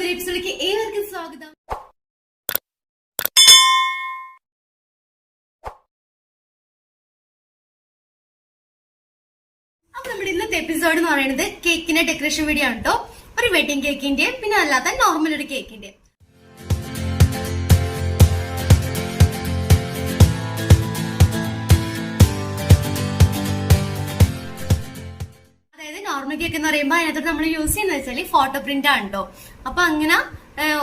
പുതിയൊരു എപ്പിസോഡിലേക്ക് ഏവർക്കും സ്വാഗതം. അപ്പൊ നമ്മുടെ ഇന്നത്തെ എപ്പിസോഡ് എന്ന് പറയുന്നത് കേക്കിന്റെ ഡെക്കറേഷൻ വീഡിയോ ആണ് കേട്ടോ. ഒരു വെഡിങ് കേക്കിന്റെ പിന്നെ അല്ലാത്ത നോർമൽ ഒരു കേക്കിന്റെ. അതായത് നോർമൽ കേക്ക് എന്ന് പറയുമ്പോൾ അതിനകത്ത് നമ്മൾ യൂസ് ചെയ്യുന്നത് വെച്ചാൽ ഫോട്ടോ പ്രിന്റ് ആണ് കേട്ടോ. അപ്പൊ അങ്ങനെ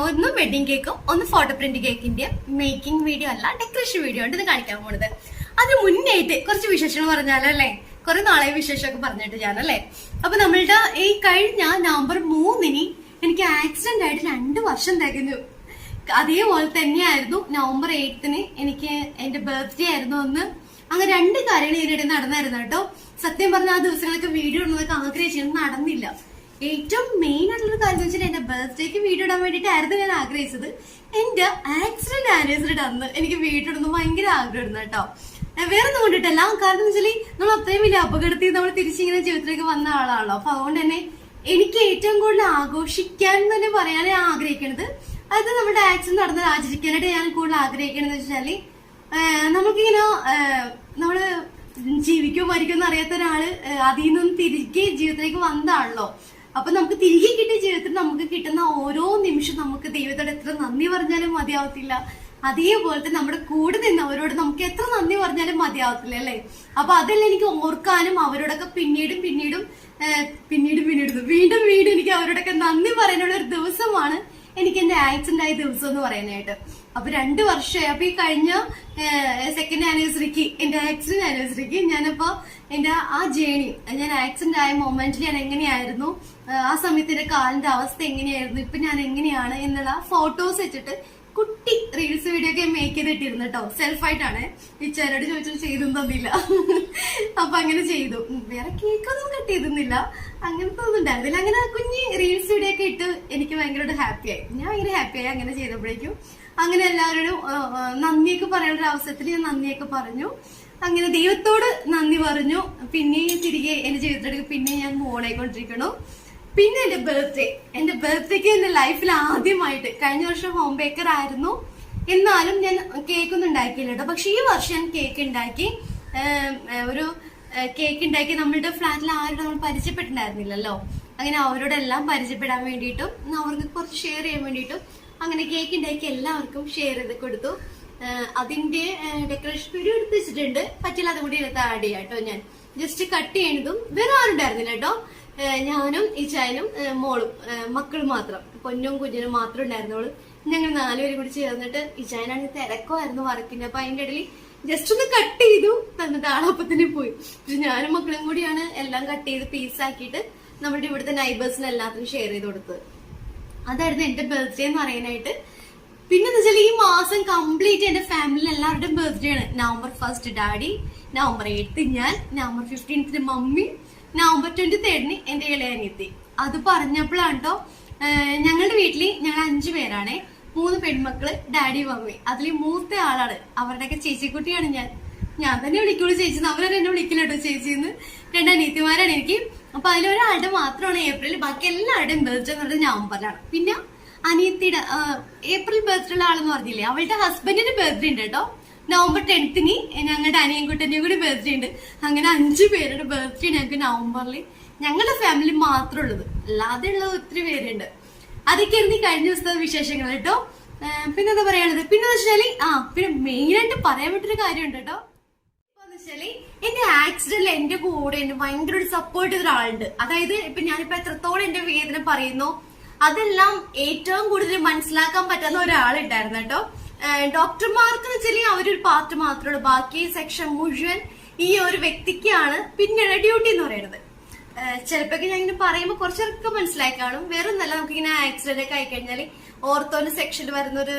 ഒന്ന് വെഡിങ് കേക്കും ഒന്ന് ഫോട്ടോ പ്രിന്റ് കേക്കിന്റെ മേക്കിംഗ് വീഡിയോ അല്ല, ഡെക്കറേഷൻ വീഡിയോ ആണ് ഇത് കാണിക്കാൻ പോകുന്നത്. അതിന് മുന്നേറ്റ് കുറച്ച് വിശേഷങ്ങൾ പറഞ്ഞാലല്ലേ, കുറെ നാളെ വിശേഷമൊക്കെ പറഞ്ഞിട്ട് ഞാനല്ലേ. അപ്പൊ നമ്മളുടെ ഈ കഴിഞ്ഞ നവംബർ 3 എനിക്ക് ആക്സിഡന്റ് ആയിട്ട് 2 വർഷം തികഞ്ഞു. അതേപോലെ തന്നെയായിരുന്നു നവംബർ 8 എനിക്ക് എന്റെ ബർത്ത്ഡേ ആയിരുന്നു ഒന്ന്. അങ്ങനെ 2 കാര്യങ്ങൾ ഇതിനിടെ നടന്നായിരുന്നു കേട്ടോ. സത്യം പറഞ്ഞ ആ ദിവസങ്ങളൊക്കെ വീഡിയോ ഇടുന്നതൊക്കെ ആഗ്രഹിച്ചിരുന്നു, നടന്നില്ല. ഏറ്റവും മെയിൻ ആയിട്ടുള്ള കാര്യം വെച്ചാൽ എന്റെ ബർത്ത്ഡേക്ക് വീഡിയോ ഇടാൻ വേണ്ടിയിട്ടായിരുന്നു ഞാൻ ആഗ്രഹിച്ചത്. എന്റെ ആക്സിഡന്റ് ആനിവേഴ്സറിയുടെ അന്ന് എനിക്ക് വീഡിയോ ഇടുന്നത് ഭയങ്കര ആഗ്രഹമായിരുന്നു കേട്ടോ. വേറെ ഒന്നും കൊണ്ടിട്ടല്ല, കാരണം എന്ന് വെച്ചാൽ നമ്മൾ അത്രയും വലിയ അപകടത്തിൽ നമ്മൾ തിരിച്ചിങ്ങനെ ജീവിതത്തിലേക്ക് വന്ന ആളാണല്ലോ. അപ്പൊ അതുകൊണ്ട് തന്നെ എനിക്ക് ഏറ്റവും കൂടുതൽ ആഘോഷിക്കാൻ തന്നെ പറയാൻ ആഗ്രഹിക്കണത്, അത് നമ്മുടെ ആക്സിഡന്റ് നടന്നത് ആചരിക്കാനായിട്ട് ഞാൻ കൂടുതൽ ആഗ്രഹിക്കണെന്ന് വെച്ചാല്, നമുക്കിങ്ങനെ നമ്മള് ജീവിക്കോ മരിക്കോ എന്ന് അറിയാത്ത ഒരാള് അതിൽ നിന്നും തിരികെ ജീവിതത്തിലേക്ക് വന്നതാണല്ലോ. അപ്പൊ നമുക്ക് തിരികെ കിട്ടിയ ജീവിതത്തിൽ നമുക്ക് കിട്ടുന്ന ഓരോ നിമിഷം നമുക്ക് ദൈവത്തോട് എത്ര നന്ദി പറഞ്ഞാലും മതിയാവത്തില്ല. അതേപോലെ തന്നെ നമ്മുടെ കൂടെ നിന്നവരോട് നമുക്ക് എത്ര നന്ദി പറഞ്ഞാലും മതിയാവത്തില്ല അല്ലെ. അപ്പൊ അതെല്ലാം എനിക്ക് ഓർക്കാനും അവരോടൊക്കെ പിന്നീടും വീണ്ടും എനിക്ക് അവരോടൊക്കെ നന്ദി പറയാനുള്ള ഒരു ദിവസമാണ് എനിക്ക് എന്റെ ആക്സിഡന്റ് ആയ ദിവസം എന്ന് പറയാനായിട്ട്. അപ്പൊ 2 വർഷമായി. അപ്പൊ ഈ കഴിഞ്ഞ സെക്കൻഡ് ആനിവേഴ്സറിക്ക്, എന്റെ ആക്സിഡന്റ് ആനിവേഴ്സറിക്ക് ഞാനപ്പോ എന്റെ ആ ജേണി, ഞാൻ ആക്സിഡന്റ് ആയ മൊമെന്റിൽ ഞാൻ എങ്ങനെയായിരുന്നു, ആ സമയത്ത് എന്റെ കാലിന്റെ അവസ്ഥ എങ്ങനെയായിരുന്നു, ഇപ്പൊ ഞാൻ എങ്ങനെയാണ് എന്നുള്ള ഫോട്ടോസ് വെച്ചിട്ട് കുട്ടി റീൽസ് വീഡിയോ ഒക്കെ മേക്ക് ചെയ്തിട്ടിരുന്നു കേട്ടോ. സെൽഫായിട്ടാണ്. ഈ ചേരോട് ചോദിച്ചാൽ ചെയ്തും തന്നില്ല. അപ്പൊ അങ്ങനെ ചെയ്തു. വേറെ കേക്കൊന്നും കട്ട് ചെയ്തൊന്നുമില്ല, അങ്ങനത്തെ ഒന്നും ഉണ്ടായിരുന്നില്ല. അങ്ങനെ കുഞ്ഞ് റീൽസ് വീഡിയോ ഒക്കെ ഇട്ട് എനിക്ക് ഭയങ്കരമായിട്ട് ഹാപ്പിയായി. ഞാൻ ഭയങ്കര ഹാപ്പിയായി അങ്ങനെ ചെയ്തപ്പോഴേക്കും. അങ്ങനെ എല്ലാവരോടും നന്ദിയൊക്കെ പറയാനുള്ള ഒരു അവസരത്തിൽ ഞാൻ നന്ദിയൊക്കെ പറഞ്ഞു. അങ്ങനെ ദൈവത്തോട് നന്ദി പറഞ്ഞു. പിന്നെയും തിരികെ എന്റെ ജീവിതത്തിലേക്ക് പിന്നെ ഞാൻ മോണായിക്കൊണ്ടിരിക്കണു. പിന്നെ എന്റെ ബർത്ത്ഡേക്ക് എന്റെ ലൈഫിൽ ആദ്യമായിട്ട്, കഴിഞ്ഞ വർഷം ഹോം ബേക്കർ ആയിരുന്നു, എന്നാലും ഞാൻ കേക്കൊന്നും ഉണ്ടാക്കിയില്ല കേട്ടോ. പക്ഷെ ഈ വർഷം ഞാൻ കേക്ക് ഉണ്ടാക്കി. ഒരു കേക്ക് ഉണ്ടാക്കി നമ്മളുടെ ഫ്ലാറ്റിൽ ആരും നമ്മൾ പരിചയപ്പെട്ടിട്ടുണ്ടായിരുന്നില്ലല്ലോ. അങ്ങനെ അവരോടെല്ലാം പരിചയപ്പെടാൻ വേണ്ടിയിട്ടും അവർക്ക് കുറച്ച് ഷെയർ ചെയ്യാൻ വേണ്ടിയിട്ടും അങ്ങനെ കേക്ക് ഉണ്ടാക്കി എല്ലാവർക്കും ഷെയർ ചെയ്ത് കൊടുത്തു. അതിന്റെ ഡെക്കറേഷൻ വീഡിയോ എടുത്ത് വെച്ചിട്ടുണ്ട്. പറ്റില്ല അതും കൂടി എടുത്ത് ആഡ് ചെയ്യാം കേട്ടോ. ഞാൻ ജസ്റ്റ് കട്ട് ചെയ്യണതും വേറെ ആരും ഉണ്ടായിരുന്നില്ല കേട്ടോ. ഞാനും ഇച്ചായനും മോളും മക്കളും മാത്രം, പൊന്നും കുഞ്ഞിനും മാത്രം ഉണ്ടായിരുന്നോളൂ. ഞങ്ങൾ 4 പേരും കൂടി ചേർന്നിട്ട്, ഇച്ചായനാണെങ്കിൽ തിരക്കുമായിരുന്നു വർക്കിന്റെ. അപ്പൊ അതിന്റെ ഇടയിൽ ജസ്റ്റ് ഒന്ന് കട്ട് ചെയ്തു തന്നിട്ട് ആളപ്പത്തിന് പോയി. പക്ഷെ ഞാനും മക്കളും കൂടിയാണ് എല്ലാം കട്ട് ചെയ്ത് പീസാക്കിയിട്ട് നമ്മുടെ ഇവിടുത്തെ നൈബേഴ്സിന് എല്ലാത്തിനും ഷെയർ ചെയ്ത് കൊടുത്തത്. അതായിരുന്നു എന്റെ ബർത്ത്ഡേ എന്ന് പറയാനായിട്ട്. പിന്നെന്ന് വെച്ചാൽ ഈ മാസം കംപ്ലീറ്റ് എന്റെ ഫാമിലി എല്ലാവരുടെയും ബർത്ത്ഡേ ആണ്. നവംബർ 1 ഡാഡി, നവംബർ 8 ഞാൻ, നവംബർ 15 മമ്മി, നവംബർ 23 എന്റെ ഇളയനിയത്തി. അത് പറഞ്ഞപ്പോഴാണ് കേട്ടോ, ഞങ്ങളുടെ വീട്ടില് ഞങ്ങൾ 5 പേരാണ്, 3 പെൺമക്കള്, ഡാഡി, മമ്മി. അതിൽ മൂത്ത ആളാണ്, അവരുടെയൊക്കെ ചേച്ചിക്കുട്ടിയാണ് ഞാൻ തന്നെ വിളിക്കുള്ളൂ ചേച്ചി. അവരെ എന്നെ വിളിക്കില്ല കേട്ടോ ചേച്ചിന്ന്. 2 അനിയത്തിമാരാണ് എനിക്ക്. അപ്പൊ അതിലൊരാളുടെ മാത്രമാണ് ഏപ്രിൽ, ബാക്കി എല്ലാവരുടെയും ബർത്ത്ഡേ എന്ന് പറയുന്നത് നവംബറിലാണ്. പിന്നെ അനിയത്തിയുടെ ഏപ്രിൽ ബർത്ത്ഡേ ഉള്ള ആളെന്ന് പറഞ്ഞില്ലേ, അവളുടെ ഹസ്ബൻഡിന്റെ ബർത്ത്ഡേ ഉണ്ട് കേട്ടോ. നവംബർ 10 ഞങ്ങളുടെ അനിയൻകുട്ടന്റെയും കൂടി ബർത്ത്ഡേ ഉണ്ട്. അങ്ങനെ 5 പേരുടെ ബർത്ത്ഡേ ഞങ്ങൾക്ക് നവംബറിൽ ഞങ്ങളുടെ ഫാമിലി മാത്രം ഉള്ളത്, അല്ലാതെ ഉള്ള ഒത്തിരി പേരുണ്ട്. അതൊക്കെ ആയിരുന്നു കഴിഞ്ഞ ദിവസത്തെ വിശേഷങ്ങൾ കേട്ടോ. പിന്നെന്താ പറയാനുള്ളത്, പിന്നെ വെച്ചാല് പിന്നെ മെയിൻ ആയിട്ട് പറയാൻ പറ്റൊരു കാര്യമുണ്ട് കേട്ടോ. വെച്ചാല് എന്റെ ആക്സിഡന്റിൽ എന്റെ കൂടെ എന്നെ ഭയങ്കര ഒരു സപ്പോർട്ട് ചെയ്ത ഒരാളുണ്ട്. അതായത് ഇപ്പൊ ഞാനിപ്പോ എത്രത്തോളം എന്റെ വേദന പറയുന്നു, അതെല്ലാം ഏറ്റവും കൂടുതൽ മനസ്സിലാക്കാൻ പറ്റുന്ന ഒരാളുണ്ടായിരുന്നു കേട്ടോ. ഡോക്ടർമാർക്ക് വെച്ചാൽ അവരൊരു പാർട്ട് മാത്രമേ ഉള്ളൂ, ബാക്കി സെക്ഷൻ മുഴുവൻ ഈ ഒരു വ്യക്തിക്കാണ് പിന്നീട് ഡ്യൂട്ടി എന്ന് പറയുന്നത്. ചിലപ്പോ ഞാൻ ഇങ്ങനെ പറയുമ്പോൾ കുറച്ചൊക്കെ മനസ്സിലായി കാണും. വേറെ ഒന്നല്ല, നമുക്കിങ്ങനെ ആക്സിഡന്റ് ഒക്കെ ആയിക്കഴിഞ്ഞാൽ ഓർത്തോന്റെ സെക്ഷനിൽ വരുന്ന ഒരു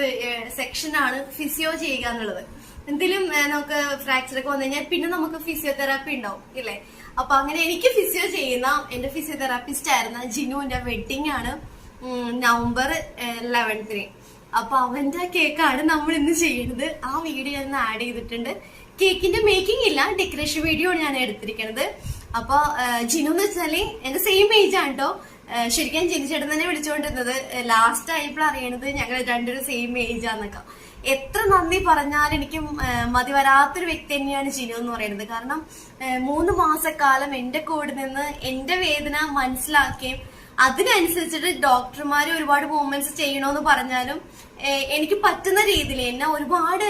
സെക്ഷനാണ് ഫിസിയോ ചെയ്യുക എന്നുള്ളത്. എന്തെങ്കിലും നമുക്ക് ഫ്രാക്ചർ ഒക്കെ വന്നു കഴിഞ്ഞാൽ പിന്നെ നമുക്ക് ഫിസിയോതെറാപ്പി ഉണ്ടാവും ഇല്ലേ. അപ്പൊ അങ്ങനെ എനിക്ക് ഫിസിയോ ചെയ്യുന്ന എന്റെ ഫിസിയോതെറാപ്പിസ്റ്റ് ആയിരുന്ന ജിനുവിന്റെ വെഡിങ് ആണ് നവംബർ 11. അപ്പൊ അവന്റെ കേക്കാണ് നമ്മൾ ഇന്ന് ചെയ്യുന്നത്. ആ വീഡിയോ ഞാൻ ആഡ് ചെയ്തിട്ടുണ്ട്. കേക്കിന്റെ മേക്കിംഗ് ഇല്ല, ഡെക്കറേഷൻ വീഡിയോ ആണ് ഞാൻ എടുത്തിരിക്കുന്നത്. അപ്പൊ ജിനു എന്ന് വെച്ചാല് എന്റെ സെയിം ഏജ് ആണ് കേട്ടോ. ശരിക്കും ജിനിച്ചേട്ടൻ തന്നെ വിളിച്ചുകൊണ്ടിരുന്നത്. ലാസ്റ്റ് ആയപ്പോൾ അറിയണത് ഞങ്ങൾ രണ്ടൊരു സെയിം ഏജ് ആന്നൊക്കെ. എത്ര നന്ദി പറഞ്ഞാലും എനിക്ക് മതി വരാത്തൊരു വ്യക്തി തന്നെയാണ് ജിനു എന്ന് പറയുന്നത്. കാരണം 3 മാസക്കാലം എന്റെ കൂടെ നിന്ന് എന്റെ വേദന മനസ്സിലാക്കുകയും അതിനനുസരിച്ചിട്ട് ഡോക്ടർമാർ ഒരുപാട് മൂവ്മെന്റ്സ് ചെയ്യണമെന്ന് പറഞ്ഞാലും എനിക്ക് പറ്റുന്ന രീതിയിൽ എന്നെ ഒരുപാട്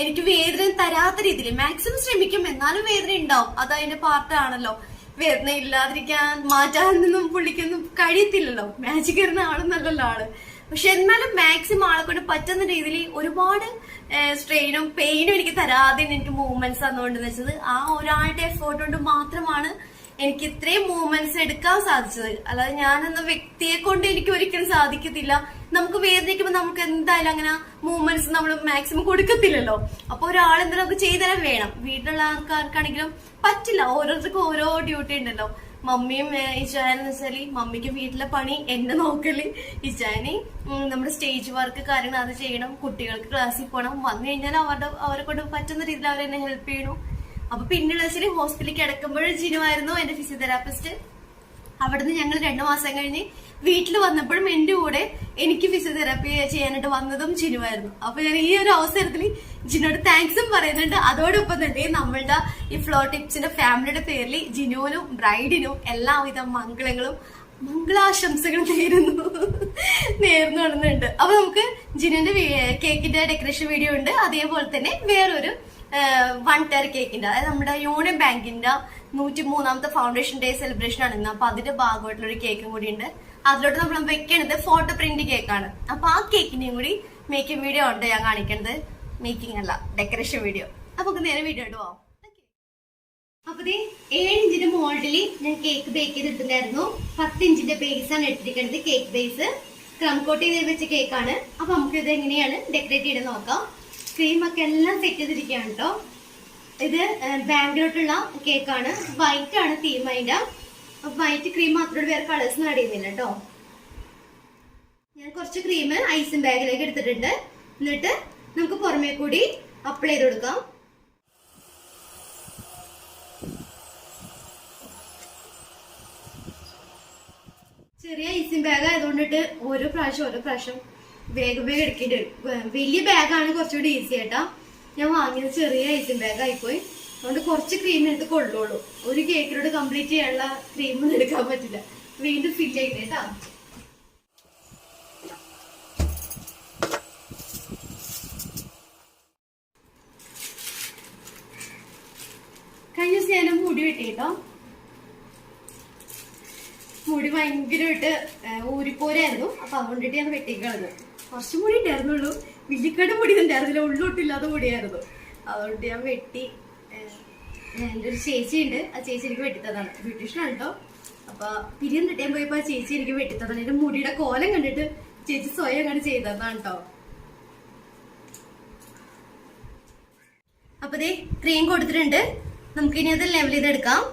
എനിക്ക് വേദന തരാത്ത രീതിയിൽ മാക്സിമം ശ്രമിക്കും. എന്നാലും വേദന ഉണ്ടാവും, അത് അതിന്റെ പാർട്ടാണല്ലോ. വേദന ഇല്ലാതിരിക്കാൻ മാറ്റാനൊന്നും പുള്ളിക്കൊന്നും കഴിയത്തില്ലല്ലോ, മാജിക് വരുന്ന ആളെന്നല്ലല്ലോ ആള്. പക്ഷെ എന്നാലും മാക്സിമം ആളെ കൊണ്ട് പറ്റുന്ന രീതിയിൽ ഒരുപാട് സ്ട്രെയിനും പെയിനും എനിക്ക് തരാതെ എനിക്ക് മൂവ്മെന്റ്സ് തന്നുകൊണ്ടെന്ന് വെച്ചത് ആ ഒരാളുടെ എഫേർട്ട് കൊണ്ട് മാത്രമാണ് എനിക്ക് ഇത്രയും മൂവ്മെന്റ്സ് എടുക്കാൻ സാധിച്ചത്. അല്ലാതെ ഞാനെന്ന വ്യക്തിയെ കൊണ്ട് എനിക്ക് ഒരിക്കലും സാധിക്കത്തില്ല. നമുക്ക് വേദനിക്കുമ്പോൾ നമുക്ക് എന്തായാലും അങ്ങനെ മൂവ്മെന്റ്സ് നമ്മൾ മാക്സിമം കൊടുക്കത്തില്ലല്ലോ. അപ്പൊ ഒരാളെന്തായാലും നമുക്ക് ചെയ്തുതരാൻ വേണം. വീട്ടിലുള്ള ആൾക്കാർക്കാണെങ്കിലും പറ്റില്ല, ഓരോരുത്തർക്കും ഓരോ ഡ്യൂട്ടി ഉണ്ടല്ലോ. മമ്മിയും ഇച്ചാനെന്ന് വെച്ചാല് മമ്മിക്ക് വീട്ടിലെ പണി എന്നെ നോക്കല്, ഇച്ചാന് നമ്മുടെ സ്റ്റേജ് വർക്ക് കാര്യങ്ങൾ അത് ചെയ്യണം, കുട്ടികൾക്ക് ക്ലാസ്സിൽ പോകണം. വന്നു കഴിഞ്ഞാൽ അവരെ കൊണ്ട് പറ്റുന്ന രീതിയിൽ അവരെന്നെ ഹെൽപ്പ് ചെയ്യണം. അപ്പൊ പിന്നീട് വെച്ചാൽ ഹോസ്പിറ്റലിൽ കിടക്കുമ്പോഴും ജിനുവായിരുന്നു എന്റെ ഫിസിയോതെറാപ്പിസ്റ്റ്. അവിടുന്ന് ഞങ്ങൾ 2 മാസം കഴിഞ്ഞ് വീട്ടിൽ വന്നപ്പോഴും എന്റെ കൂടെ എനിക്ക് ഫിസിയോതെറാപ്പി ചെയ്യാനായിട്ട് വന്നതും ജിനുവായിരുന്നു. അപ്പൊ ഞാൻ ഈ ഒരു അവസരത്തിൽ ജിനോട് താങ്ക്സും പറയുന്നുണ്ട്. അതോടൊപ്പം തന്നെ നമ്മളുടെ ഈ ഫ്ലോ ടിപ്സിന്റെ ഫാമിലിയുടെ പേരിൽ ജിനുവിനും ബ്രൈഡിനും എല്ലാവിധ മംഗളാശംസകൾ നേർന്നു നടന്നുണ്ട്. അപ്പൊ നമുക്ക് ജിനുവിന്റെ കേക്കിന്റെ ഡെക്കറേഷൻ വീഡിയോ ഉണ്ട്. അതേപോലെ തന്നെ വേറൊരു 1 ടയർ കേക്കിന്റെ, അതായത് നമ്മുടെ യൂണിയൻ ബാങ്കിന്റെ 103ാമത്തെ ഫൗണ്ടേഷൻ ഡേ സെലിബ്രേഷൻ ആണ് ഇന്ന്. അപ്പൊ അതിന്റെ ഭാഗമായിട്ടുള്ള ഒരു കേക്കും കൂടി ഉണ്ട്. അതിലോട്ട് നമ്മൾ വെക്കണത് ഫോട്ടോ പ്രിന്റ് കേക്കാണ്. അപ്പൊ ആ കേക്കിന്റെയും കൂടി മേക്കിംഗ് വീഡിയോ ഉണ്ട് ഞാൻ കാണിക്കുന്നത്. മേക്കിംഗ് അല്ല, ഡെക്കറേഷൻ വീഡിയോ. അപ്പൊ നേരെ വീഡിയോ ഇട്ട് പോവാം. അപ്പൊ 7 ഇഞ്ചിന്റെ മോൾഡില് ഞാൻ കേക്ക് ബേക്ക് ചെയ്തിട്ടുണ്ടായിരുന്നു. 10 ഇഞ്ചിന്റെ ബേസ് ആണ് എടുത്തിരിക്കുന്നത്. കേക്ക് ബേസ് ക്രം കോട്ട് ചെയ്ത് വെച്ച കേക്കാണ്. അപ്പൊ നമുക്ക് ഇത് എങ്ങനെയാണ് ഡെക്കറേറ്റ് ചെയ്ത് നോക്കാം. ക്രീമൊക്കെ എല്ലാം സെറ്റ് ചെയ്തിരിക്കുകയാണ് കേട്ടോ. ഇത് ബാങ്കിലോട്ടുള്ള കേക്കാണ്. വൈറ്റ് ആണ് തീം അതിന്റെ. വൈറ്റ് ക്രീം മാത്രമേ വേറെ കളേഴ്സ് നടയുന്നില്ല കേട്ടോ. ഞാൻ കുറച്ച് ക്രീം ഐസിൻ ബാഗിലേക്ക് എടുത്തിട്ടുണ്ട്. എന്നിട്ട് നമുക്ക് പുറമേ കൂടി അപ്ലൈ ചെയ്ത് കൊടുക്കാം. ചെറിയ ഐസിൻ ബാഗ് ആയതുകൊണ്ടിട്ട് ഓരോ പ്രാവശ്യം വേഗം എടുക്കേണ്ടി വരും. വലിയ ബാഗാണ് കുറച്ചുകൂടി ഈസി ആയിട്ടാ. ഞാൻ വാങ്ങിയത് ചെറിയ ഐസിൻ ബാഗ് ആയിപ്പോയി. അതുകൊണ്ട് കുറച്ച് ക്രീം എടുത്ത് കൊള്ളുള്ളൂ. ഒരു കേക്കിനോട് കംപ്ലീറ്റ് ചെയ്യാനുള്ള ക്രീമൊന്നും എടുക്കാൻ പറ്റില്ല. വീണ്ടും ഫില്ല് ചെയ്തേട്ടാ. കഴിഞ്ഞ ദിവസം ഞാൻ മുടി വെട്ടിട്ടോ. മുടി ഭയങ്കരമായിട്ട് ഊരിപ്പോരായിരുന്നു. അപ്പൊ അതുകൊണ്ടിട്ട് ഞാൻ വെട്ടിക്കളഞ്ഞു. കുറച്ച് മുടി ഉണ്ടായിരുന്നുള്ളൂ, വില്ലിക്കട മുടി ഉണ്ടായിരുന്നില്ല, ഉള്ളോട്ടില്ലാത്ത മുടിയായിരുന്നു. അതുകൊണ്ട് ഞാൻ വെട്ടി. എൻ്റെ ഒരു ചേച്ചി ഉണ്ട്, ആ ചേച്ചി എനിക്ക് വെട്ടിത്തതാണ്. ബ്യൂട്ടീഷ്യനാണ് കേട്ടോ. അപ്പൊ പിരിയം കിട്ടിയാൻ പോയപ്പോ ആ ചേച്ചി എനിക്ക് വെട്ടിത്തതാണ്. എന്റെ മുടിയുടെ കോലം കണ്ടിട്ട് ചേച്ചി സ്വയം അങ്ങനെ ചെയ്തതാണ് കേട്ടോ. അപ്പൊ ദേ ക്രീം കൊടുത്തിട്ടുണ്ട്. നമുക്കിനി അത് ലെവൽ ചെയ്തെടുക്കാം.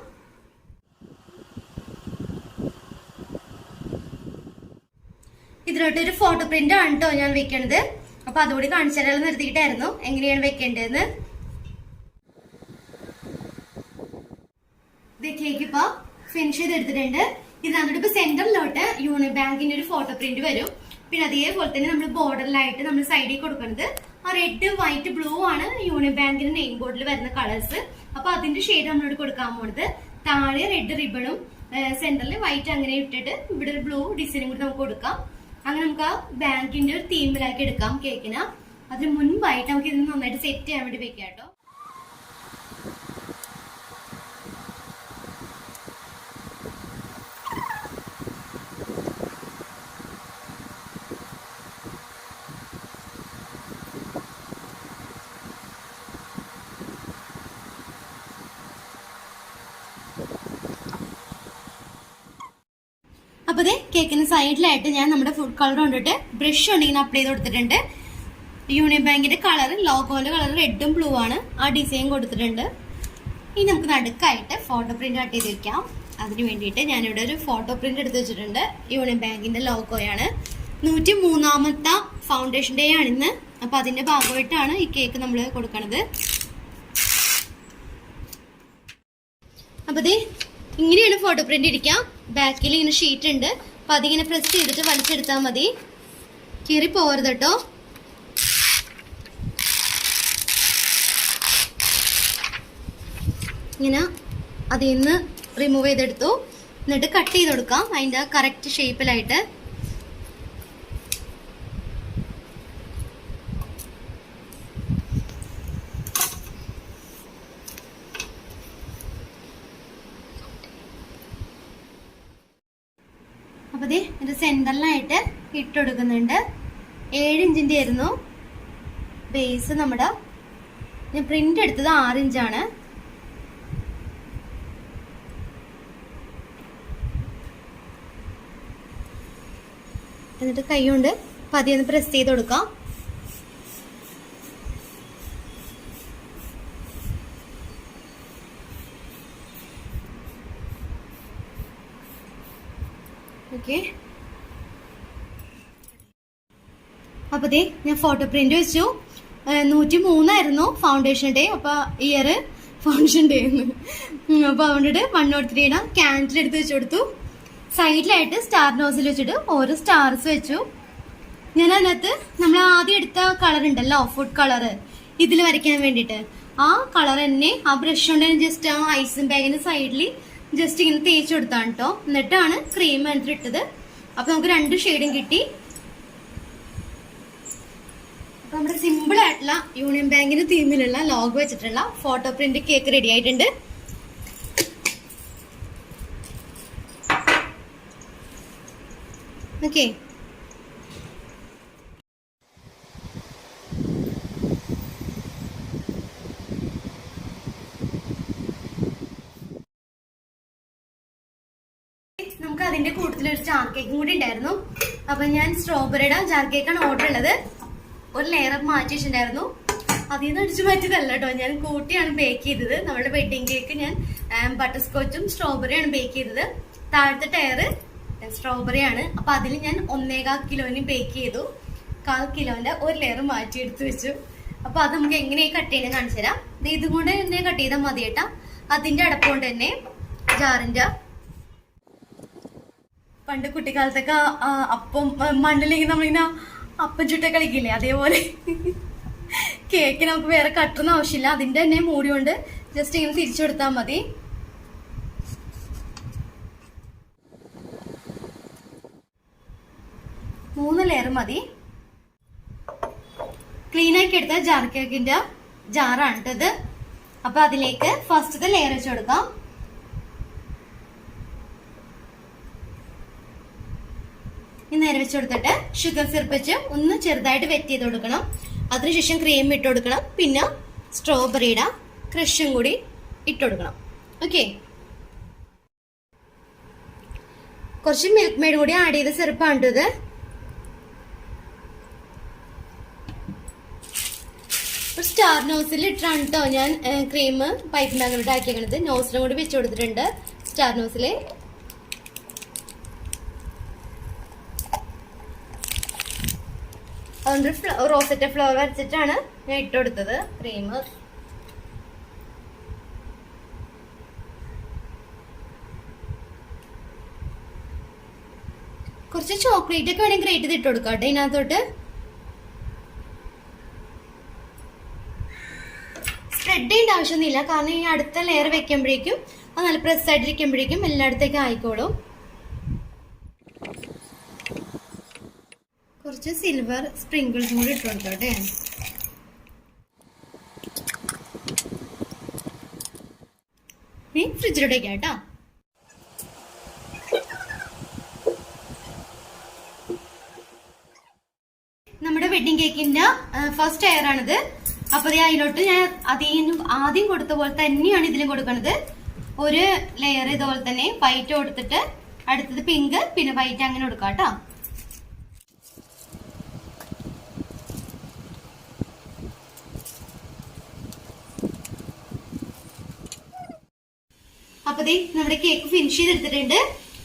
ഇതിലോട്ട് ഒരു ഫോട്ടോ പ്രിന്റ് ആണ് കേട്ടോ ഞാൻ വെക്കണത്. അപ്പൊ അതുകൂടി കാണിച്ചു തരാൻ നിർത്തിയിട്ടായിരുന്നു എങ്ങനെയാണ് വെക്കേണ്ടതെന്ന്. കേക്ക് ഇപ്പൊ ഫിനിഷ് ചെയ്തെടുത്തിട്ടുണ്ട്. ഇതിനകത്തോട്ട് ഇപ്പൊ സെന്ററിലോട്ട് യൂണിയൻ ബാങ്കിന്റെ ഒരു ഫോട്ടോ പ്രിന്റ് വരും. പിന്നെ അതേപോലെ തന്നെ നമ്മൾ ബോർഡറിലായിട്ട് നമ്മൾ സൈഡിൽ കൊടുക്കുന്നത് ആ റെഡ് വൈറ്റ് ബ്ലൂ ആണ് യൂണിയൻ ബാങ്കിന്റെ നെയിം ബോർഡിൽ വരുന്ന കളേഴ്സ്. അപ്പൊ അതിന്റെ ഷെയ്ഡ് നമ്മളോട് കൊടുക്കാൻ പോകുന്നത്. താഴെ റെഡ് റിബണും സെന്ററിൽ വൈറ്റ് അങ്ങനെ ഇട്ടിട്ട് ഇവിടെ ഒരു ബ്ലൂ ഡിസൈനും കൂടി നമുക്ക് കൊടുക്കാം. അങ്ങനെ നമുക്ക് ആ ബാങ്കിന്റെ ഒരു തീമിലാക്കി എടുക്കാം കേക്കിന്. അതിന് മുൻപായിട്ട് നമുക്ക് ഇത് നന്നായിട്ട് സെറ്റ് ചെയ്യാൻ വേണ്ടി വെക്കാം കേട്ടോ. അപ്പൊ കേക്കിന് സൈഡിലായിട്ട് ഞാൻ നമ്മുടെ ഫുഡ് കളർ കൊണ്ടിട്ട് ബ്രഷ് കൊണ്ട് ഇങ്ങനെ അപ്ലൈ ചെയ്ത് കൊടുത്തിട്ടുണ്ട്. യൂണിയൻ ബാങ്കിന്റെ കളർ, ലോഗോന്റെ കളർ റെഡും ബ്ലൂ ആണ്. ആ ഡിസൈൻ കൊടുത്തിട്ടുണ്ട്. ഇനി നമുക്ക് നടുക്കായിട്ട് ഫോട്ടോ പ്രിന്റ് കട്ട് ചെയ്ത് വെക്കാം. അതിന് വേണ്ടിയിട്ട് ഞാനിവിടെ ഒരു ഫോട്ടോ പ്രിന്റ് എടുത്ത് വെച്ചിട്ടുണ്ട്. യൂണിയൻ ബാങ്കിന്റെ ലോഗോയാണ്. 103ാമത്തെ ഫൗണ്ടേഷൻ ഡേ ആണ് ഇന്ന്. അപ്പൊ അതിന്റെ ഭാഗമായിട്ടാണ് ഈ കേക്ക് നമ്മൾ കൊടുക്കണത്. അപ്പൊ ഇങ്ങനെയാണ് ഫോട്ടോ പ്രിന്റ് ഇരിക്കാം. ബാക്കിൽ ഇങ്ങനെ ഷീറ്റ് ഉണ്ട്. അപ്പൊ അതിങ്ങനെ പ്രസ് ചെയ്തിട്ട് വലിച്ചെടുത്താൽ മതി. കീറി പോകരുത് കേട്ടോ. ഇങ്ങനെ അതിൽ നിന്ന് റിമൂവ് ചെയ്തെടുത്തു. എന്നിട്ട് കട്ട് ചെയ്ത് കൊടുക്കാം അതിന്റെ കറക്റ്റ് ഷേപ്പിലായിട്ട്. അപ്പൊ ഇത് സെന്ററിലായിട്ട് ഇട്ടുകൊടുക്കുന്നുണ്ട്. 7 ഇഞ്ചിന്റെ ആയിരുന്നു ബേസ്. നമ്മുടെ ഞാൻ പ്രിന്റ് എടുത്തത് 6 ഇഞ്ചാണ്. എന്നിട്ട് കൈ കൊണ്ട് പതിയെ ഒന്ന് പ്രസ് ചെയ്ത് കൊടുക്കാം. ഓക്കെ. അപ്പൊ ഞാൻ ഫോട്ടോ പ്രിന്റ് വെച്ചു. 103 ഫൗണ്ടേഷൻ ഡേ. അപ്പൊ ഇയർ ഫൗണ്ടേഷൻ ഡേ ആയിരുന്നു. അപ്പൊ അതുകൊണ്ടിട്ട് 103 ക്യാൻഡിൽ എടുത്ത് വെച്ചു കൊടുത്തു. സൈഡിലായിട്ട് സ്റ്റാർ നോസിൽ വെച്ചിട്ട് ഓരോ സ്റ്റാർസ് വെച്ചു. ഞാൻ അതിനകത്ത് നമ്മൾ ആദ്യം എടുത്ത കളർ ഉണ്ടല്ലോ, ഫുഡ് കളർ, ഇതിൽ വരയ്ക്കാൻ വേണ്ടിയിട്ട് ആ കളർ തന്നെ ആ ബ്രഷ് കൊണ്ട് ജസ്റ്റ് ആ ഐസും ബാഗിന്റെ സൈഡിൽ ജസ്റ്റ് ഇങ്ങനെ തേച്ച് കൊടുത്താണ് കേട്ടോ. എന്നിട്ടാണ് ക്രീം അതിൽ ഇട്ടത്. അപ്പൊ നമുക്ക് 2 ഷെയ്ഡും കിട്ടി. അപ്പൊ നമ്മുടെ സിമ്പിൾ ആയിട്ടുള്ള യൂണിയൻ ബാങ്കിന്റെ തീമിലുള്ള ലോഗോ വെച്ചിട്ടുള്ള ഫോട്ടോ പ്രിന്റ് കേക്ക് റെഡി ആയിട്ടുണ്ട്. ഓക്കെ. നമുക്ക് അതിന്റെ കൂട്ടത്തിൽ ഒരു ജാർ കേക്കും കൂടി ഉണ്ടായിരുന്നു. അപ്പൊ ഞാൻ സ്ട്രോബെറിയുടെ ജാർ കേക്കാണ് ഓർഡർ ഉള്ളത്. ഒരു ലെയർ മാറ്റി വെച്ചിട്ടുണ്ടായിരുന്നു. അതിൽ നിന്ന് അടിച്ചു മാറ്റിയതല്ല കേട്ടോ, ഞാൻ കൂട്ടിയാണ് ബേക്ക് ചെയ്തത്. നമ്മുടെ വെഡിങ് കേക്ക് ഞാൻ ബട്ടർ സ്കോച്ചും സ്ട്രോബെറിയാണ് ബേക്ക് ചെയ്തത്. താഴത്തെ ടയർ സ്ട്രോബെറി ആണ്. അപ്പൊ അതിൽ ഞാൻ 1.25 കിലോന് ബേക്ക് ചെയ്തു. 1/4 കിലോന്റെ ഒരു ലെയർ മാറ്റി എടുത്തു വെച്ചു. അപ്പൊ അത് നമുക്ക് എങ്ങനെയാ കട്ട് ചെയ്യുന്നത് കാണിച്ചു തരാം. ഇതും കൊണ്ട് തന്നെ കട്ട് ചെയ്താൽ മതി കേട്ടാ. അതിന്റെ അടപ്പ് കൊണ്ട് തന്നെ ജാറിന്റെ പണ്ട് കുട്ടിക്കാലത്തൊക്കെ അപ്പം മണ്ണിലേക്ക് നമ്മളിങ്ങനെ അപ്പം ചുട്ട കളിക്കില്ലേ, അതേപോലെ കേക്ക് നമുക്ക് വേറെ കട്ടൊന്നും ആവശ്യമില്ല. അതിന്റെ തന്നെ മൂടി കൊണ്ട് ജസ്റ്റ് ഇങ്ങനെ തിരിച്ചു കൊടുത്താൽ മതി. മൂന്ന് ലെയർ മതി. ക്ലീൻ ആക്കി എടുത്ത ജാർ കേക്കിന്റെ ജാറാണ് ഇത്. അപ്പൊ അതിലേക്ക് ഫസ്റ്റത്തെ ലെയർ വെച്ച് കൊടുക്കാം. നേരെ വെച്ച് കൊടുത്തിട്ട് ഷുഗർ സിറപ്പ് വെച്ച് ഒന്ന് ചെറുതായിട്ട് വെറ്റ് ചെയ്ത് കൊടുക്കണം. അതിനുശേഷം ക്രീം ഇട്ട് കൊടുക്കണം. പിന്നെ സ്ട്രോബെറിയുടെ ക്രഷും കൂടി ഇട്ട് കൊടുക്കണം. ഓക്കെ. കുറച്ച് മിൽക്ക് മെയ്ഡ് കൂടി ആഡ് ചെയ്ത സിറപ്പാണ് ഇത്. സ്റ്റാർ നോസിൽ ഇട്ടാണ് കേട്ടോ ഞാൻ ക്രീം പൈപ്പ് ബാങ്കിലോട്ട് ആക്കിയേക്കണത്. നോസിലും കൂടി വെച്ച് കൊടുത്തിട്ടുണ്ട് സ്റ്റാർ നോസില്. അതുകൊണ്ട് റോസറ്റ ഫ്ലവർ വരച്ചിട്ടാണ് ഞാൻ ഇട്ട് കൊടുത്തത് ക്രീം. കുറച്ച് ചോക്ലേറ്റ് ഒക്കെ വേണമെങ്കിൽ ഗ്രേറ്റ് ചെയ്ത് ഇട്ട് കൊടുക്കാം കേട്ടോ ഇതിനകത്തോട്ട്. സ്പ്രെഡ് ചെയ്യേണ്ട ആവശ്യമൊന്നുമില്ല, കാരണം ഈ അടുത്ത ലെയർ വെക്കുമ്പോഴേക്കും അത് നല്ല പ്രസ് ആയിട്ടിരിക്കുമ്പോഴേക്കും എല്ലായിടത്തേക്കും ആയിക്കോളും. കുറച്ച് സിൽവർ സ്പ്രിങ്കിൾസും കൂടി ഇട്ട് കൊടുത്തോട്ടെ. ഇനി ഫ്രിഡ്ജിലോട്ട് വയ്ക്കാം കേട്ടോ. നമ്മുടെ വെഡിങ് കേക്കിന്റെ ഫസ്റ്റ് ലെയർ ആണിത്. അപ്പൊ അതിലോട്ട് ഞാൻ ആദ്യം കൊടുത്ത പോലെ തന്നെയാണ് ഇതിലും കൊടുക്കണത്. ഒരു ലെയർ ഇതുപോലെ തന്നെ വൈറ്റ് കൊടുത്തിട്ട് അടുത്തത് പിങ്ക് പിന്നെ വൈറ്റ് അങ്ങനെ കൊടുക്കാം കേട്ടോ. അപ്പൊ നമ്മുടെ കേക്ക് ഫിനിഷ് ചെയ്തെടുത്തിട്ടുണ്ട്.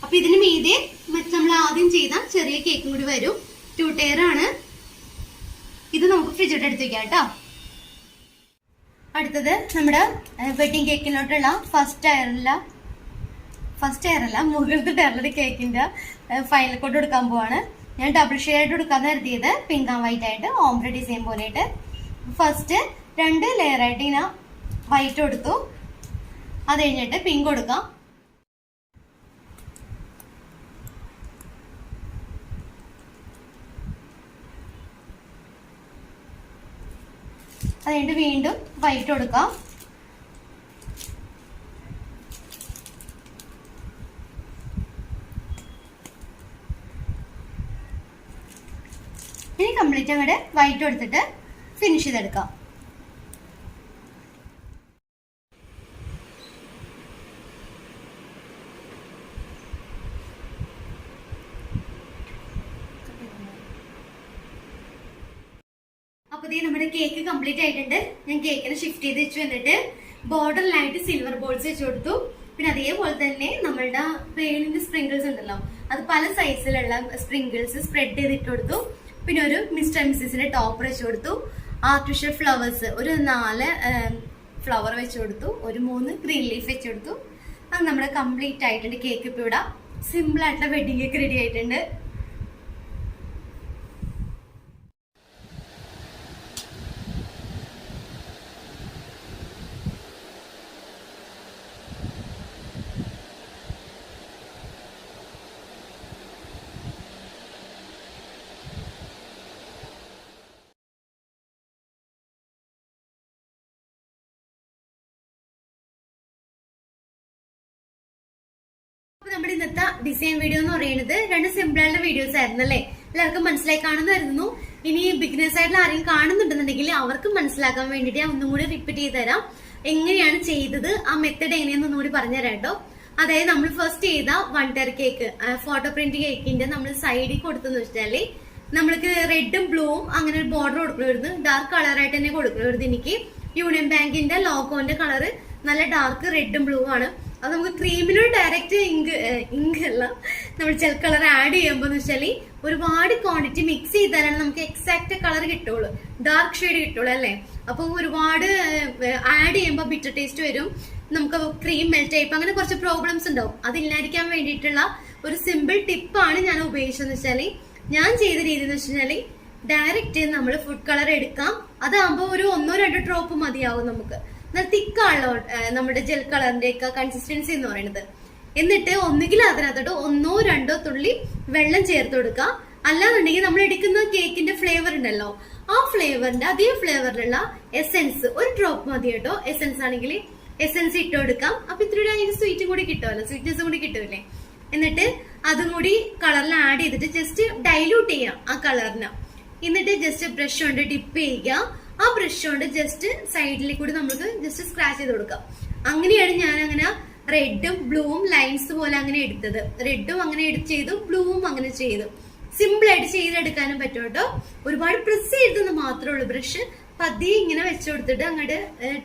അപ്പൊ ഇതിന് മീതെ മറ്റേ നമ്മൾ ആദ്യം ചെയ്ത ചെറിയ കേക്കും കൂടി വരും. 2 ടയർ ആണ് ഇത്. നമുക്ക് ഫ്രിഡ്ജിലോട്ട് എടുത്ത് വെക്കാം കേട്ടോ. അടുത്തത് നമ്മുടെ വെഡിങ് കേക്കിലോട്ടുള്ള ഫസ്റ്റ് ടയറിലുള്ള ഫസ്റ്റ് ലെയർ അല്ല, മുകളിലത്തെ ലെയറിൽ കേക്കിന്റെ ഫൈനൽ കോട്ട് കൊടുക്കാൻ പോവാണ്. ഞാൻ ഡബിൾ ഷെയ്ഡ് കൊടുക്കാൻ കരുതിയത് പിങ്ക് ആൻഡ് വൈറ്റ് ആയിട്ട്, ഓംബ്ര ഡിസൈൻ പോലെയായിട്ട്. ഫസ്റ്റ് 2 ലെയർ ആയിട്ട് ഇങ്ങനെ വൈറ്റ് കൊടുത്തു, അത് കഴിഞ്ഞിട്ട് പിങ്ക് കൊടുക്കാം. അത് കഴിഞ്ഞിട്ട് വീണ്ടും വൈറ്റ് കൊടുക്കാം. ഇനി കംപ്ലീറ്റ് അങ്ങോട്ട് വൈറ്റ് കൊടുത്തിട്ട് ഫിനിഷ് ചെയ്തെടുക്കാം. അപ്പൊ ഇതേ നമ്മുടെ കേക്ക് കംപ്ലീറ്റ് ആയിട്ടുണ്ട്. ഞാൻ കേക്കിനെ ഷിഫ്റ്റ് ചെയ്ത് വെച്ചു. എന്നിട്ട് ബോർഡറിലായിട്ട് സിൽവർ ബോൾസ് വെച്ച് കൊടുത്തു. പിന്നെ അതേപോലെ തന്നെ നമ്മളുടെ പേളിന്റെ സ്പ്രിങ്കിൾസ് ഉണ്ടല്ലോ, അത് പല സൈസിലുള്ള സ്പ്രിങ്കിൾസ് സ്പ്രെഡ് ചെയ്തിട്ട് കൊടുത്തു. പിന്നെ ഒരു മിസ്റ്റർ മിസ്സിന്റെ ടോപ്പ് വെച്ച് കൊടുത്തു. ആർട്ടിഫിഷ്യൽ ഫ്ലവേഴ്സ് ഒരു 4 ഫ്ലവർ വെച്ച് കൊടുത്തു. ഒരു 3 ഗ്രീൻ ലീഫ് വെച്ച് കൊടുത്തു. അത് നമ്മുടെ കംപ്ലീറ്റ് ആയിട്ടുണ്ട്. കേക്ക് ഇപ്പൊ ഇവിടെ സിമ്പിൾ ആയിട്ടുള്ള വെഡിങ് കേക്ക് റെഡി ആയിട്ടുണ്ട്. നമ്മുടെ ഇന്നത്തെ ഡിസൈൻ വീഡിയോ എന്ന് പറയുന്നത് 2 സിമ്പിൾ ആയിട്ടുള്ള വീഡിയോസ് ആയിരുന്നു അല്ലേ? എല്ലാവർക്കും മനസ്സിലായി കാണുന്നതായിരുന്നു. ഇനി ബിഗിനേഴ്സ് ആയിട്ടുള്ള ആരെയും കാണുന്നുണ്ടെന്നുണ്ടെങ്കിൽ അവർക്ക് മനസ്സിലാക്കാൻ വേണ്ടിയിട്ട് ഞാൻ ഒന്നും കൂടി റിപ്പീറ്റ് ചെയ്ത് തരാം. എങ്ങനെയാണ് ചെയ്തത്, ആ മെത്തഡ് എങ്ങനെയാന്ന് ഒന്നുകൂടി പറഞ്ഞുതരാം കേട്ടോ. അതായത് നമ്മൾ ഫസ്റ്റ് ചെയ്ത 1 ടയർ കേക്ക് ഫോട്ടോ പ്രിന്റ് കേക്കിന്റെ നമ്മൾ സൈഡിൽ കൊടുത്തെന്ന് വെച്ചാല് നമ്മൾക്ക് റെഡും ബ്ലൂവും അങ്ങനെ ഒരു ബോർഡർ കൊടുക്കണമായിരുന്നു. ഡാർക്ക് കളറായിട്ട് തന്നെ കൊടുക്കണമായിരുന്നു. എനിക്ക് യൂണിയൻ ബാങ്കിന്റെ ലോഗോന്റെ കളറ് നല്ല ഡാർക്ക് റെഡും ബ്ലൂ ആണ്. അത് നമുക്ക് ക്രീമിനോട് ഡയറക്റ്റ് ഇങ്ക് അല്ല, നമ്മൾ ജെൽ കളർ ആഡ് ചെയ്യുമ്പോൾ വെച്ചാല് ഒരുപാട് ക്വാണ്ടിറ്റി മിക്സ് ചെയ്താലാണ് നമുക്ക് എക്സാക്ട് കളർ കിട്ടുള്ളൂ, ഡാർക്ക് ഷെയ്ഡ് കിട്ടുള്ളൂ അല്ലേ? അപ്പൊ ഒരുപാട് ആഡ് ചെയ്യുമ്പോൾ ബിറ്റർ ടേസ്റ്റ് വരും, നമുക്ക് ക്രീം മെൽറ്റ് ആയിപ്പോ അങ്ങനെ കുറച്ച് പ്രോബ്ലംസ് ഉണ്ടാവും. അതില്ലാതിരിക്കാൻ വേണ്ടിയിട്ടുള്ള ഒരു സിമ്പിൾ ടിപ്പാണ് ഞാൻ ഉപയോഗിച്ചതെന്ന് വെച്ചാല്, ഞാൻ ചെയ്ത രീതി എന്ന് വെച്ചാല് ഡയറക്റ്റ് നമ്മൾ ഫുഡ് കളർ എടുക്കാം. അതാകുമ്പോ ഒരു 1-2 ഡ്രോപ്പ് മതിയാവും നമുക്ക്. നല്ല തിക്കാണല്ലോ നമ്മുടെ ജെൽ കളറിന്റെ ഒക്കെ കൺസിസ്റ്റൻസി എന്ന് പറയുന്നത്. എന്നിട്ട് ഒന്നുകിൽ അതിനകത്തോട്ട് 1-2 തുള്ളി വെള്ളം ചേർത്ത് കൊടുക്കാം. അല്ലാന്നുണ്ടെങ്കിൽ നമ്മൾ എടുക്കുന്ന കേക്കിന്റെ ഫ്ലേവർ ഉണ്ടല്ലോ, ആ ഫ്ലേവറിന്റെ അതേ ഫ്ലേവറിലുള്ള എസെൻസ് ഒരു ഡ്രോപ്പ് മതി കേട്ടോ. എസെൻസ് ആണെങ്കിൽ എസെൻസ് ഇട്ട് കൊടുക്കാം. അപ്പൊ ഇത്തിരി അതിന്റെ സ്വീറ്റും കൂടി കിട്ടുമല്ലോ, സ്വീറ്റ്നെസ് കൂടി കിട്ടുമല്ലേ. എന്നിട്ട് അതും കൂടി കളറിൽ ആഡ് ചെയ്തിട്ട് ജസ്റ്റ് ഡൈല്യൂട്ട് ചെയ്യാം ആ കളറിന്. എന്നിട്ട് ജസ്റ്റ് ബ്രഷ് കൊണ്ട് ഡിപ്പ് ചെയ്യുക. ആ ബ്രഷ് കൊണ്ട് ജസ്റ്റ് സൈഡിൽ കൂടി നമുക്ക് ജസ്റ്റ് സ്ക്രാച്ച് ചെയ്ത് കൊടുക്കാം. അങ്ങനെയാണ് ഞാൻ അങ്ങനെ റെഡും ബ്ലൂവും ലൈൻസ് പോലെ അങ്ങനെ എടുത്തത്. റെഡും അങ്ങനെ ചെയ്തു, ബ്ലൂവും അങ്ങനെ ചെയ്തു. സിമ്പിൾ ആയിട്ട് ചെയ്തെടുക്കാനും പറ്റും കേട്ടോ. ഒരുപാട് പ്രസ് ചെയ്തെന്ന് മാത്രമേ ഉള്ളൂ. ബ്രഷ് പതിയെ ഇങ്ങനെ വെച്ചു കൊടുത്തിട്ട് അങ്ങോട്ട്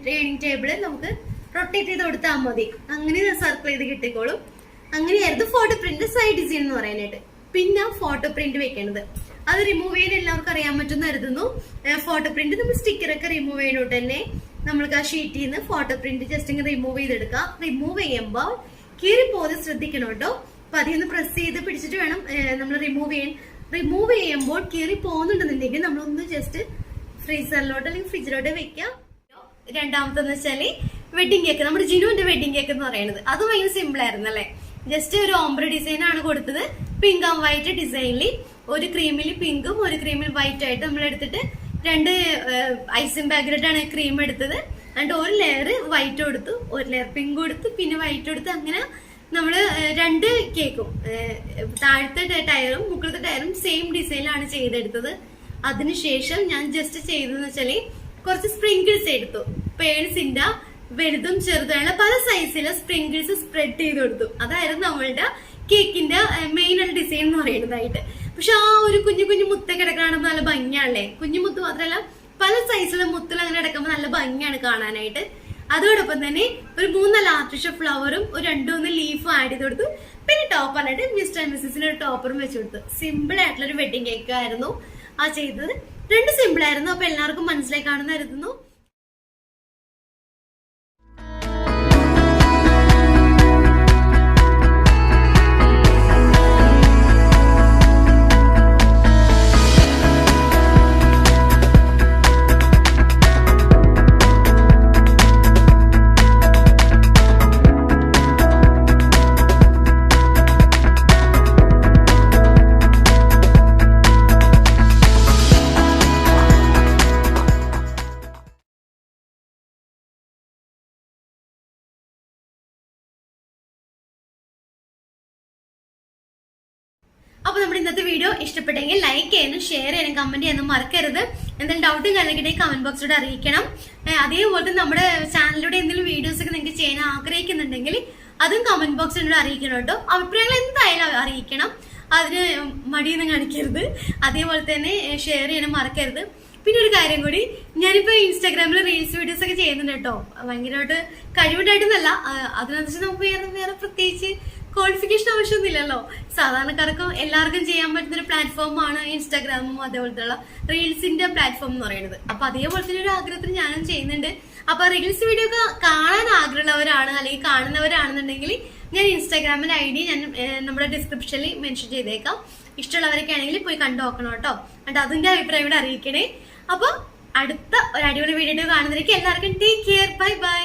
ട്രെയിനിങ് ടേബിള് നമുക്ക് റൊട്ടേറ്റ് ചെയ്ത് കൊടുത്താൽ മതി. അങ്ങനെ സർക്കിൾ ചെയ്ത് കിട്ടിക്കോളും. അങ്ങനെയായിരുന്നു ഫോട്ടോ പ്രിന്റ് സൈഡ് ഡിസൈൻ എന്ന് പറയാനായിട്ട്. പിന്നെ ഫോട്ടോ പ്രിന്റ് വെക്കേണ്ടത് അത് റിമൂവ് ചെയ്യാൻ എല്ലാവർക്കും അറിയാൻ പറ്റുമെന്ന് കരുതുന്നു. ഫോട്ടോ പ്രിന്റ് നമ്മൾ സ്റ്റിക്കറൊക്കെ റിമൂവ് ചെയ്യുന്നോട്ട് തന്നെ നമ്മൾക്ക് ആ ഷീറ്റിൽ നിന്ന് ഫോട്ടോ പ്രിന്റ് ജസ്റ്റ് ഇങ്ങനെ റിമൂവ് ചെയ്തെടുക്കാം. റിമൂവ് ചെയ്യുമ്പോൾ കീറി പോലെ ശ്രദ്ധിക്കണം കേട്ടോ. അപ്പൊ അതിന്ന് പ്രസ് ചെയ്ത് പിടിച്ചിട്ട് വേണം നമ്മൾ റിമൂവ് ചെയ്യാൻ. റിമൂവ് ചെയ്യുമ്പോൾ കീറി പോകുന്നുണ്ടെന്നുണ്ടെങ്കിൽ നമ്മളൊന്ന് ജസ്റ്റ് ഫ്രീസറിലോട്ട് അല്ലെങ്കിൽ ഫ്രിഡ്ജിലോട്ട് വെക്കാം. രണ്ടാമത്തെന്ന് വെച്ചാല് വെഡിങ് കേക്ക്, നമ്മുടെ ജിനുവിന്റെ വെഡിങ് കേക്ക് എന്ന് പറയുന്നത് അത് ഭയങ്കര സിമ്പിൾ ആയിരുന്നു അല്ലെ? ജസ്റ്റ് ഒരു ഓംബ്ര ഡിസൈൻ ആണ് കൊടുത്തത്. പിങ്ക് ആൻഡ് വൈറ്റ് ഡിസൈനിൽ ഒരു ക്രീമിൽ പിങ്കും ഒരു ക്രീമിൽ വൈറ്റ് ആയിട്ട് നമ്മൾ എടുത്തിട്ട് 2 ഐസിങ് ബാഗ്രെഡ് ആണ് ക്രീം എടുത്തത്. എന്നിട്ട് ഒരു ലെയർ വൈറ്റ് കൊടുത്തു, ഒരു ലെയർ പിങ്ക് കൊടുത്തു, പിന്നെ വൈറ്റ് കൊടുത്തു. അങ്ങനെ നമ്മള് 2 കേക്കും താഴത്തെ ടയറും മുകളിലത്തെ ടയറും സെയിം ഡിസൈനിലാണ് ചെയ്തെടുത്തത്. അതിനുശേഷം ഞാൻ ജസ്റ്റ് ചെയ്തതെന്ന് വെച്ചാല് കുറച്ച് സ്പ്രിങ്കിൾസ് എടുത്തു. പേഴ്സിന്റെ വലുതും ചെറുതായുള്ള പല സൈസിലെ സ്പ്രിങ്കിൾസ് സ്പ്രെഡ് ചെയ്ത് കൊടുത്തു. അതായിരുന്നു നമ്മളുടെ കേക്കിന്റെ മെയിൻ ഡിസൈൻ എന്ന് പറയുന്നതായിട്ട്. പക്ഷെ ആ ഒരു കുഞ്ഞു കുഞ്ഞു മുത്തൊക്കെ കിടക്കാണുമ്പോൾ നല്ല ഭംഗിയാണല്ലേ? കുഞ്ഞു മുത്ത് മാത്രമല്ല പല സൈസിലെ മുത്തിൽ അങ്ങനെ കിടക്കുമ്പോൾ നല്ല ഭംഗിയാണ് കാണാനായിട്ട്. അതോടൊപ്പം തന്നെ ഒരു 3-4 ആർട്ടിഫിഷ്യൽ ഫ്ലവറും ഒരു 2-3 ലീഫും ആഡ് ചെയ്ത് കൊടുത്തു. പിന്നെ ടോപ്പറായിട്ട് മിസ്റ്റർ ആൻഡ് മിസ്സിന്റെ ഒരു ടോപ്പറും വെച്ച് കൊടുത്തു. സിമ്പിൾ ആയിട്ടുള്ള ഒരു വെഡിങ് കേക്ക് ആയിരുന്നു ആ ചെയ്തത്. 2 സിമ്പിൾ ആയിരുന്നു. അപ്പൊ എല്ലാവർക്കും മനസ്സിലായി കാണുന്ന കരുതുന്നു. വീഡിയോ ഇഷ്ടപ്പെട്ടെങ്കിൽ ലൈക്ക് ചെയ്യാനും ഷെയർ ചെയ്യാനും കമന്റ് ചെയ്യാനും മറക്കരുത്. എന്തെങ്കിലും ഡൗട്ടും കാര്യങ്ങളൊക്കെ കമന്റ് ബോക്സിലൂടെ അറിയിക്കണം. അതേപോലെ നമ്മുടെ ചാനലിലൂടെ എന്തെങ്കിലും വീഡിയോസ് ഒക്കെ നിങ്ങൾക്ക് ചെയ്യാൻ ആഗ്രഹിക്കുന്നുണ്ടെങ്കിൽ അതും കമന്റ് ബോക്സിലൂടെ അറിയിക്കണം കേട്ടോ. അഭിപ്രായങ്ങൾ എന്തായാലും അറിയിക്കണം, അതിന് മടിയൊന്നും കാണിക്കരുത്. അതേപോലെ തന്നെ ഷെയർ ചെയ്യാനും മറക്കരുത്. പിന്നെ ഒരു കാര്യം കൂടി, ഞാനിപ്പോ ഇൻസ്റ്റാഗ്രാമിൽ റീൽസ് വീഡിയോസ് ഒക്കെ ചെയ്യുന്നുണ്ട് കേട്ടോ. ഭയങ്കരമായിട്ട് കഴിവുണ്ടായിട്ടൊന്നല്ല, അതിനനുസരിച്ച് നമുക്ക് വേറെ പ്രത്യേകിച്ച് ക്വാളിഫിക്കേഷൻ ആവശ്യമൊന്നുമില്ലല്ലോ. സാധാരണക്കാർക്കും എല്ലാവർക്കും ചെയ്യാൻ പറ്റുന്ന ഒരു പ്ലാറ്റ്ഫോമാണ് ഇൻസ്റ്റാഗ്രാമും അതേപോലത്തെ റീൽസിന്റെ പ്ലാറ്റ്ഫോം എന്ന് പറയുന്നത്. അപ്പൊ അതേപോലെ തന്നെ ഒരു ആഗ്രഹത്തിന് ഞാനും ചെയ്യുന്നുണ്ട്. അപ്പൊ റീൽസ് വീഡിയോ ഒക്കെ കാണാൻ ആഗ്രഹമുള്ളവരാണ് അല്ലെങ്കിൽ കാണുന്നവരാണെന്നുണ്ടെങ്കിൽ ഞാൻ ഇൻസ്റ്റാഗ്രാമിന്റെ ID ഞാൻ നമ്മുടെ ഡിസ്ക്രിപ്ഷനിൽ മെൻഷൻ ചെയ്തേക്കാം. ഇഷ്ടമുള്ളവരൊക്കെ ആണെങ്കിൽ പോയി കണ്ടു നോക്കണം കേട്ടോ. എന്നിട്ട് അതിന്റെ അഭിപ്രായം കൂടെ അറിയിക്കണേ. അപ്പൊ അടുത്ത ഒരു അടിപൊളി വീഡിയോ കാണുന്നവരേക്ക് എല്ലാവർക്കും ടേക്ക് കെയർ, ബൈ ബൈ.